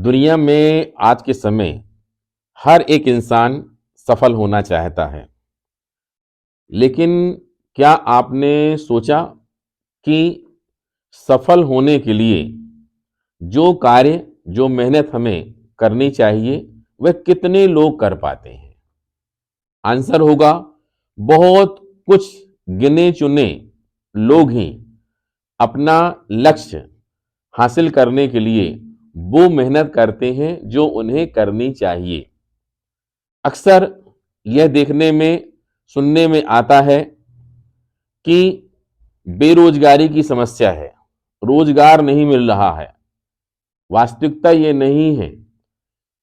दुनिया में आज के समय हर एक इंसान सफल होना चाहता है। लेकिन क्या आपने सोचा कि सफल होने के लिए जो कार्य, जो मेहनत हमें करनी चाहिए, वह कितने लोग कर पाते हैं? आंसर होगा बहुत कुछ गिने चुने लोग ही अपना लक्ष्य हासिल करने के लिए वो मेहनत करते हैं जो उन्हें करनी चाहिए। अक्सर यह देखने में, सुनने में आता है कि बेरोजगारी की समस्या है, रोजगार नहीं मिल रहा है। वास्तविकता ये नहीं है।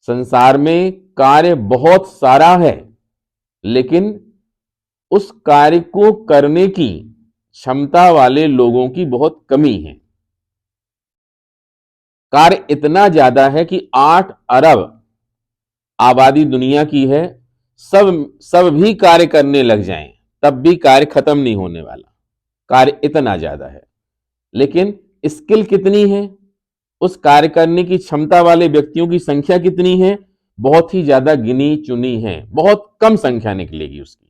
संसार में कार्य बहुत सारा है, लेकिन उस कार्य को करने की क्षमता वाले लोगों की बहुत कमी है। कार्य इतना ज्यादा है कि 8 अरब आबादी दुनिया की है। सब भी कार्य करने लग जाएं, तब भी कार्य खत्म नहीं होने वाला। कार्य इतना ज्यादा है, लेकिन स्किल कितनी है, उस कार्य करने की क्षमता वाले व्यक्तियों की संख्या कितनी है? बहुत ही ज्यादा गिनी चुनी है, बहुत कम संख्या निकलेगी उसकी।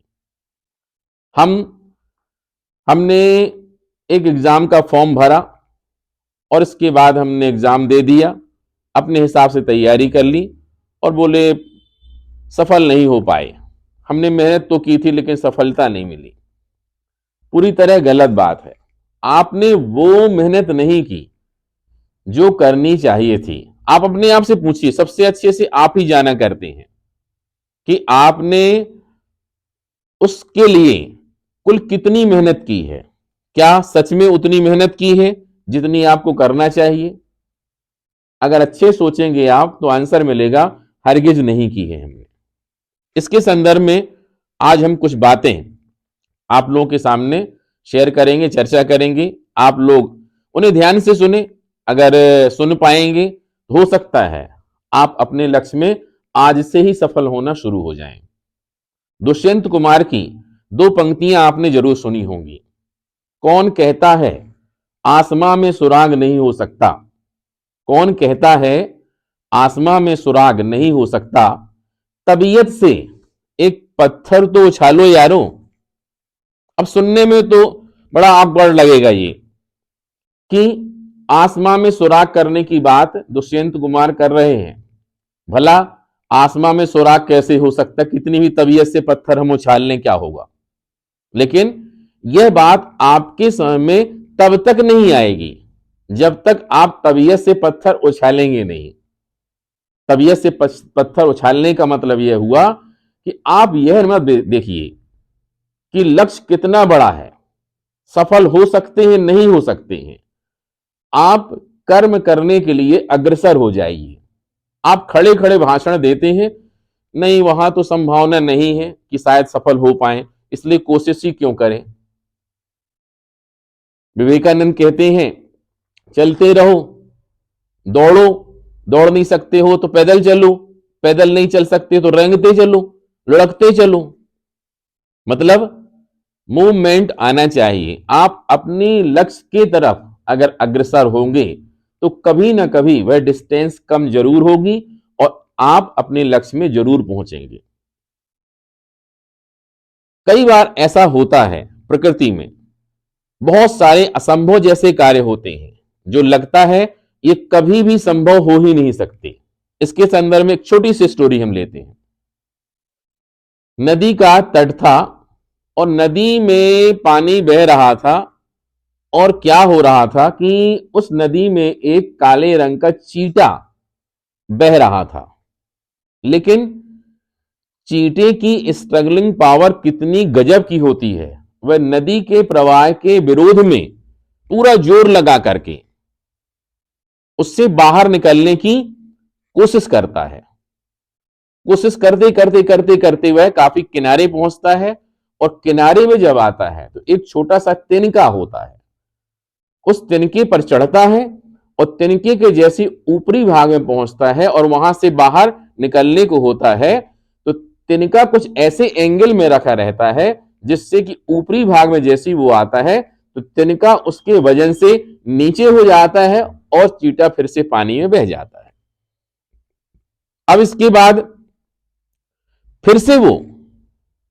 हमने एक एग्जाम का फॉर्म भरा और इसके बाद हमने एग्जाम दे दिया, अपने हिसाब से तैयारी कर ली और बोले सफल नहीं हो पाए। हमने मेहनत तो की थी लेकिन सफलता नहीं मिली। पूरी तरह गलत बात है। आपने वो मेहनत नहीं की जो करनी चाहिए थी। आप अपने आप से पूछिए, सबसे अच्छे से आप ही जाना करते हैं कि आपने उसके लिए कुल कितनी मेहनत की है। क्या सच में उतनी मेहनत की है जितनी आपको करना चाहिए? अगर अच्छे सोचेंगे आप तो आंसर मिलेगा हरगिज नहीं की है हमने। इसके संदर्भ में आज हम कुछ बातें आप लोगों के सामने शेयर करेंगे, चर्चा करेंगे। आप लोग उन्हें ध्यान से सुने। अगर सुन पाएंगे तो हो सकता है आप अपने लक्ष्य में आज से ही सफल होना शुरू हो जाएं। दुष्यंत कुमार की 2 पंक्तियां आपने जरूर सुनी होंगी। कौन कहता है आसमां में सुराग नहीं हो सकता? कौन कहता है आसमां में सुराग नहीं हो सकता? तबीयत से एक पत्थर तो उछालो यारो। अब सुनने में तो बड़ा ऑकवर्ड लगेगा ये कि आसमां में सुराग करने की बात दुष्यंत कुमार कर रहे हैं। भला आसमां में सुराग कैसे हो सकता? कितनी भी तबीयत से पत्थर हम उछाल लें क्या होगा? लेकिन यह बात आपके समय में तब तक नहीं आएगी जब तक आप तबीयत से पत्थर उछालेंगे नहीं। तबीयत से पत्थर उछालने का मतलब यह हुआ कि आप यह मत देखिए कि लक्ष्य कितना बड़ा है, सफल हो सकते हैं, नहीं हो सकते हैं। आप कर्म करने के लिए अग्रसर हो जाइए। आप खड़े खड़े भाषण देते हैं, नहीं वहां तो संभावना नहीं है कि शायद सफल हो पाए, इसलिए कोशिश ही क्यों करें। विवेकानंद कहते हैं चलते रहो, दौड़ो, दौड़ नहीं सकते हो तो पैदल चलो, पैदल नहीं चल सकते तो रेंगते चलो, लुढ़कते चलो। मतलब मूवमेंट आना चाहिए। आप अपनी लक्ष्य की तरफ अगर अग्रसर होंगे तो कभी ना कभी वह डिस्टेंस कम जरूर होगी और आप अपने लक्ष्य में जरूर पहुंचेंगे। कई बार ऐसा होता है प्रकृति में, बहुत सारे असंभव जैसे कार्य होते हैं जो लगता है ये कभी भी संभव हो ही नहीं सकते। इसके संदर्भ में एक छोटी सी स्टोरी हम लेते हैं। नदी का तट था और नदी में पानी बह रहा था और क्या हो रहा था कि उस नदी में एक काले रंग का चींटा बह रहा था। लेकिन चींटे की स्ट्रगलिंग पावर कितनी गजब की होती है। वह नदी के प्रवाह के विरोध में पूरा जोर लगा करके उससे बाहर निकलने की कोशिश करता है। कोशिश करते करते करते करते वह काफी किनारे पहुंचता है और किनारे में जब आता है तो एक छोटा सा तिनका होता है। उस तिनके पर चढ़ता है और तिनके के जैसे ऊपरी भाग में पहुंचता है और वहां से बाहर निकलने को होता है तो तिनका कुछ ऐसे एंगल में रखा रहता है जिससे कि ऊपरी भाग में जैसे वो आता है तो तिनका उसके वजन से नीचे हो जाता है और चींटा फिर से पानी में बह जाता है। अब इसके बाद फिर से वो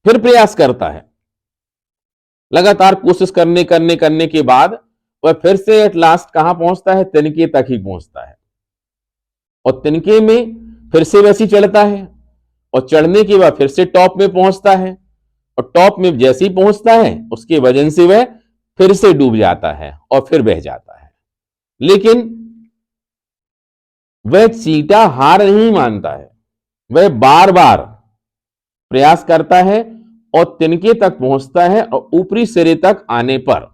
फिर प्रयास करता है। लगातार कोशिश करने करने करने के बाद वह फिर से एट लास्ट कहां पहुंचता है? तिनके तक ही पहुंचता है। और तिनके में फिर से वैसी चढ़ता है और चढ़ने के बाद फिर से टॉप में पहुंचता है और टॉप में जैसे ही पहुंचता है उसके वजन से वह फिर से डूब जाता है और फिर बह जाता है। लेकिन वह चींटा हार नहीं मानता है, वह बार बार प्रयास करता है और तिनके तक पहुंचता है और ऊपरी सिरे तक आने पर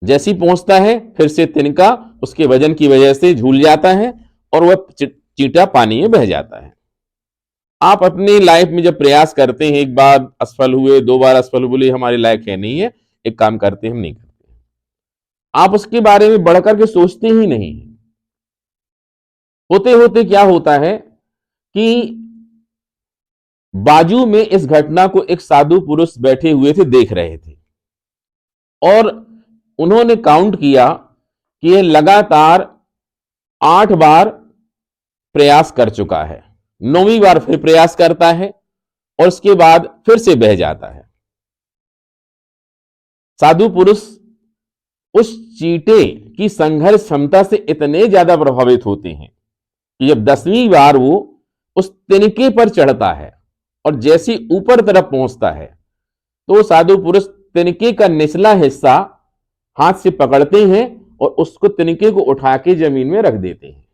जैसी पहुंचता है फिर से तिनका उसके वजन की वजह से झूल जाता है और वह चींटा पानी में बह जाता है। आप अपनी लाइफ में जब प्रयास करते हैं, एक बार असफल हुए, दो बार असफल हुए, हमारी लायक है नहीं है, एक काम करते हम नहीं करते, आप उसके बारे में बढ़कर के सोचते ही नहीं। होते होते क्या होता है कि बाजू में इस घटना को एक साधु पुरुष बैठे हुए थे, देख रहे थे और उन्होंने काउंट किया कि यह लगातार 8 बार प्रयास कर चुका है। 9वीं बार फिर प्रयास करता है और उसके बाद फिर से बह जाता है। साधु पुरुष उस चींटे की संघर्ष क्षमता से इतने ज्यादा प्रभावित होते हैं कि जब 10वीं बार वो उस तिनके पर चढ़ता है और जैसे ऊपर तरफ पहुंचता है तो साधु पुरुष तिनके का निचला हिस्सा हाथ से पकड़ते हैं और उसको तिनके को उठा के जमीन में रख देते हैं।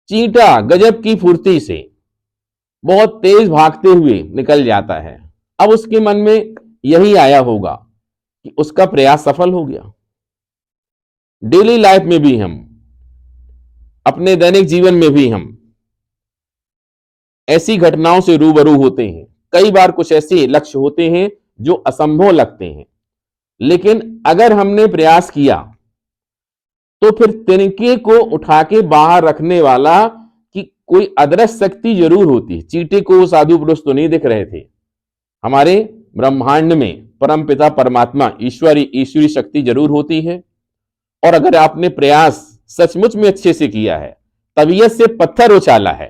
चींटा गजब की फुर्ती से बहुत तेज भागते हुए निकल जाता है। अब उसके मन में यही आया होगा कि उसका प्रयास सफल हो गया। डेली लाइफ में भी हम, अपने दैनिक जीवन में भी हम ऐसी घटनाओं से रूबरू होते हैं। कई बार कुछ ऐसे लक्ष्य होते हैं जो असंभव लगते हैं, लेकिन अगर हमने प्रयास किया तो फिर तिनके को उठा के बाहर रखने वाला कि कोई अदृश्य शक्ति जरूर होती है। चींटे को साधु पुरुष तो नहीं दिख रहे थे, हमारे ब्रह्मांड में परम पिता परमात्मा ईश्वरी शक्ति जरूर होती है। और अगर आपने प्रयास सचमुच में अच्छे से किया है, तबीयत से पत्थर उछाला है,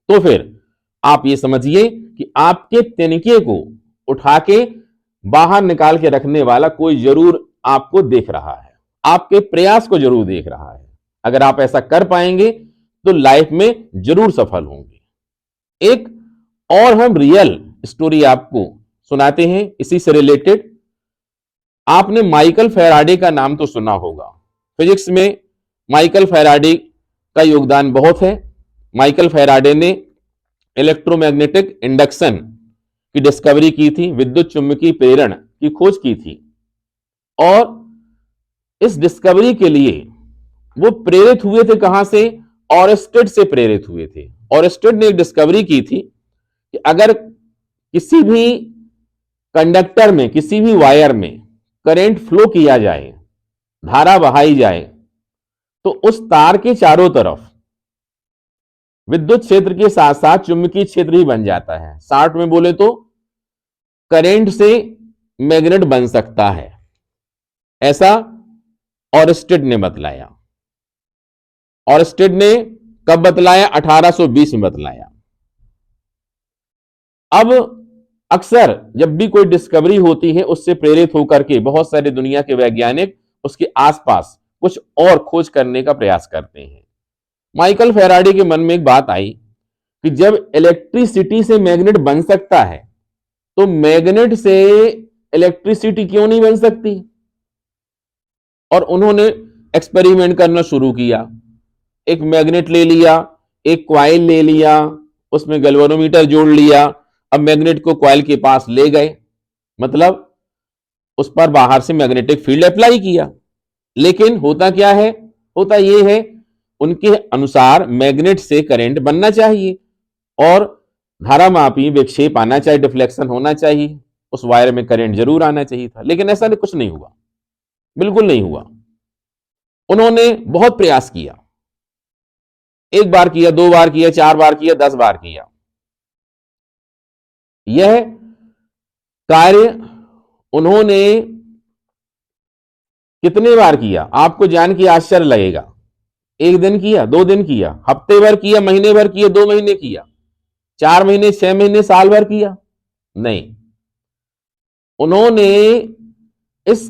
तो फिर आप ये समझिए कि आपके तिनके को उठा के बाहर निकाल के रखने वाला कोई जरूर आपको देख रहा है, आपके प्रयास को जरूर देख रहा है। अगर आप ऐसा कर पाएंगे तो लाइफ में जरूर सफल होंगे। एक और हम रियल स्टोरी आपको सुनाते हैं इसी से रिलेटेड। आपने माइकल फैराडे का नाम तो सुना होगा। फिजिक्स में माइकल फैराडे का योगदान बहुत है। माइकल फैराडे ने इलेक्ट्रोमैग्नेटिक इंडक्शन की डिस्कवरी की थी, विद्युत चुम्बकीय प्रेरण की खोज की थी और इस डिस्कवरी के लिए वो प्रेरित हुए थे कहां से? ऑरस्टेड से प्रेरित हुए थे। ऑरस्टेड ने एक डिस्कवरी की थी कि अगर किसी भी कंडक्टर में, किसी भी वायर में करंट फ्लो किया जाए, धारा बहाई जाए, तो उस तार के चारों तरफ विद्युत क्षेत्र के साथ साथ चुंबकीय क्षेत्र ही बन जाता है। शॉर्ट में बोले तो करंट से मैग्नेट बन सकता है, ऐसा ऑरस्टेड ने बतलाया। ऑरस्टेड ने कब बतलाया? 1820 में बतलाया। अब अक्सर जब भी कोई डिस्कवरी होती है, उससे प्रेरित होकर के बहुत सारे दुनिया के वैज्ञानिक उसके आसपास कुछ और खोज करने का प्रयास करते हैं। माइकल फैराडे के मन में एक बात आई कि जब इलेक्ट्रिसिटी से मैग्नेट बन सकता है तो मैग्नेट से इलेक्ट्रिसिटी क्यों नहीं बन सकती? और उन्होंने एक्सपेरिमेंट करना शुरू किया। एक मैग्नेट ले लिया, एक क्वाइल ले लिया, उसमें गैल्वेनोमीटर जोड़ लिया। अब मैग्नेट को क्वाइल के पास ले गए, मतलब उस पर बाहर से मैग्नेटिक फील्ड अप्लाई किया। लेकिन होता क्या है? होता यह है, उनके अनुसार मैग्नेट से करंट बनना चाहिए और धारामापी विक्षेप आना चाहिए, डिफ्लेक्शन होना चाहिए, उस वायर में करंट जरूर आना चाहिए था। लेकिन ऐसा कुछ नहीं हुआ, बिल्कुल नहीं हुआ। उन्होंने बहुत प्रयास किया, एक बार किया, 2 बार किया, 4 बार किया, 10 बार किया। यह कार्य उन्होंने कितने बार किया? आपको जान के आश्चर्य लगेगा। एक दिन किया, 2 दिन किया, हफ्ते भर किया, महीने भर किया, 2 महीने किया, 4 महीने, 6 महीने, साल भर किया? नहीं, उन्होंने इस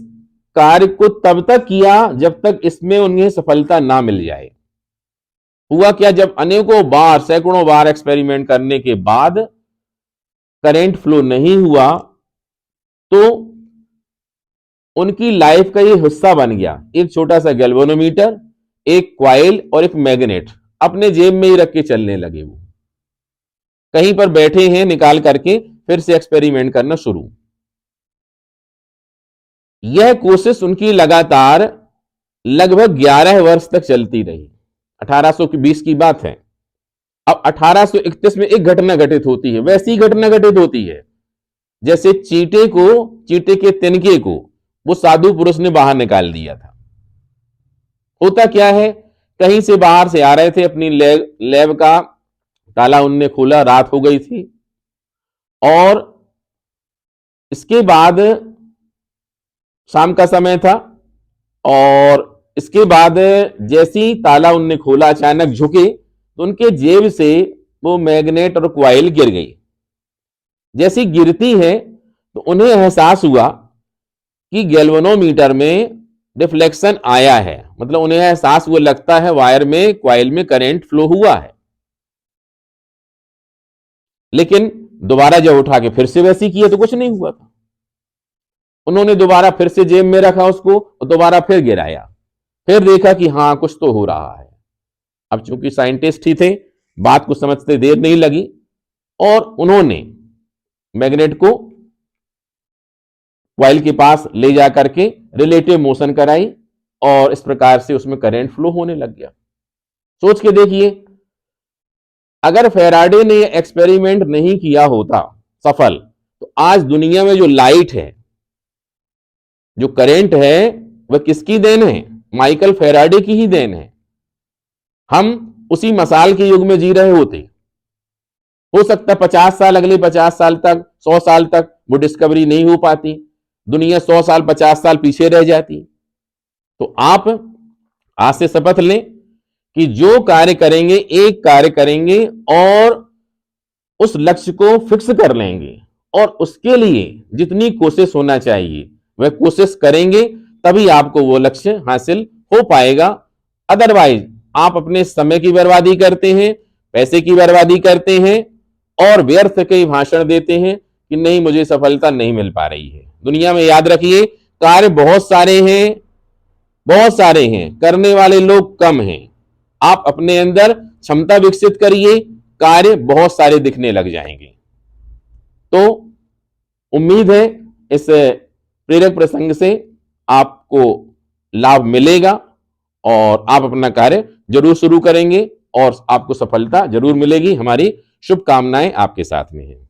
कार्य को तब तक किया जब तक इसमें उन्हें सफलता ना मिल जाए। हुआ क्या, जब अनेकों बार, सैकड़ों बार एक्सपेरिमेंट करने के बाद करंट फ्लो नहीं हुआ, तो उनकी लाइफ का ये हिस्सा बन गया। एक छोटा सा गैल्वेनोमीटर, एक क्वाइल और एक मैग्नेट अपने जेब में ही रख के चलने लगे। वो कहीं पर बैठे हैं, निकाल करके फिर से एक्सपेरिमेंट करना शुरू। यह कोशिश उनकी लगातार लगभग 11 वर्ष तक चलती रही। 1820 की बात है। अब 1831 में एक घटना घटित होती है, वैसी घटना घटित होती है जैसे चींटे के तिनके को वो साधु पुरुष ने बाहर निकाल दिया था। होता क्या है, कहीं से बाहर से आ रहे थे, अपनी लैब का ताला उनने खोला, रात हो गई थी, और इसके बाद शाम का समय था, और इसके बाद जैसे ही ताला उनने खोला, अचानक झुके तो उनके जेब से वो मैग्नेट और क्वाइल गिर गई। जैसी गिरती है तो उन्हें एहसास हुआ कि गैल्वेनोमीटर में डिफ्लेक्शन आया है, मतलब उन्हें एहसास हुआ, लगता है वायर में, क्वाइल में करंट फ्लो हुआ है। लेकिन दोबारा जब उठा के फिर से वैसी किया तो कुछ नहीं हुआ था। उन्होंने दोबारा फिर से जेब में रखा उसको, और दोबारा फिर गिराया, फिर देखा कि हां कुछ तो हो रहा है। अब चूंकि साइंटिस्ट ही थे, बात को समझते देर नहीं लगी, और उन्होंने मैग्नेट को क्वाइल के पास ले जा करके रिलेटिव मोशन कराई, और इस प्रकार से उसमें करंट फ्लो होने लग गया। सोच के देखिए, अगर फैराडे ने एक्सपेरिमेंट नहीं किया होता सफल, तो आज दुनिया में जो लाइट है, जो करंट है, वह किसकी देन है? माइकल फैराडे की ही देन है। हम उसी मसाल के युग में जी रहे होते। हो सकता 50 साल, अगले 50 साल तक, 100 साल तक वो डिस्कवरी नहीं हो पाती, दुनिया 100 साल, 50 साल पीछे रह जाती। तो आप आज से शपथ लें कि जो कार्य करेंगे, एक कार्य करेंगे और उस लक्ष्य को फिक्स कर लेंगे, और उसके लिए जितनी कोशिश होना चाहिए वह कोशिश करेंगे, तभी आपको वो लक्ष्य हासिल हो पाएगा। अदरवाइज आप अपने समय की बर्बादी करते हैं, पैसे की बर्बादी करते हैं, और व्यर्थ के भाषण देते हैं कि नहीं, मुझे सफलता नहीं मिल पा रही है। दुनिया में याद रखिए, कार्य बहुत सारे हैं, बहुत सारे हैं, करने वाले लोग कम हैं। आप अपने अंदर क्षमता विकसित करिए, कार्य बहुत सारे दिखने लग जाएंगे। तो उम्मीद है इस प्रेरक प्रसंग से आपको लाभ मिलेगा, और आप अपना कार्य जरूर शुरू करेंगे, और आपको सफलता जरूर मिलेगी। हमारी शुभकामनाएं आपके साथ में है।